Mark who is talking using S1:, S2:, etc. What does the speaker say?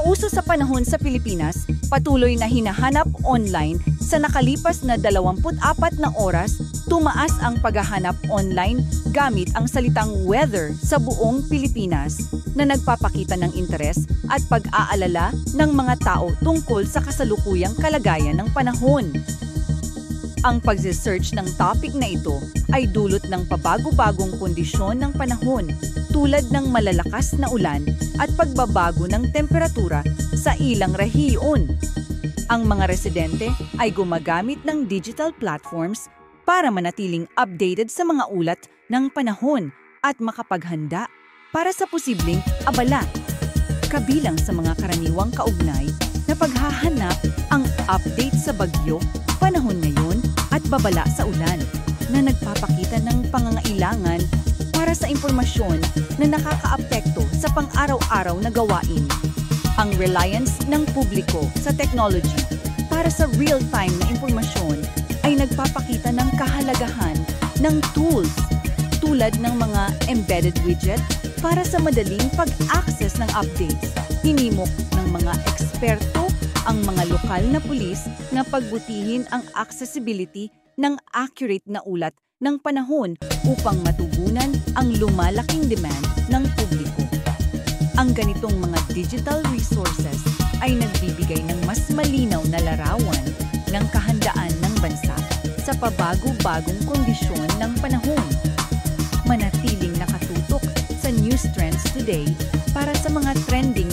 S1: uso sa panahon sa Pilipinas, patuloy na hinahanap online. Sa nakalipas na 24 na oras, tumaas ang paghahanap online gamit ang salitang weather sa buong Pilipinas na nagpapakita ng interes at pag-aalala ng mga tao tungkol sa kasalukuyang kalagayan ng panahon. Ang pag-search ng topic na ito ay dulot ng pabago-bagong kondisyon ng panahon tulad ng malalakas na ulan at pagbabago ng temperatura sa ilang rehiyon. Ang mga residente ay gumagamit ng digital platforms para manatiling updated sa mga ulat ng panahon at makapaghanda para sa posibleng abala. Kabilang sa mga karaniwang kaugnay na paghahanap ang update sa bagyo, panahon ngayon at babala sa ulan na nagpapakita ng pangangailangan para sa impormasyon na nakakaapekto sa pang-araw-araw na gawain. Ang reliance ng publiko sa technology para sa real-time na impormasyon ay nagpapakita ng kahalagahan ng tools tulad ng mga embedded widget para sa madaling pag-access ng updates. Hinimok ng mga eksperto ang mga lokal na pulis na pagbutihin ang accessibility ng accurate na ulat ng panahon upang matugunan ang lumalaking demand ng publiko. Ang ganitong mga digital resources ay nagbibigay ng mas malinaw na larawan ng kahandaan ng bansa sa pabago-bagong kondisyon ng panahon. Manatiling nakatutok sa news trends today para sa mga trending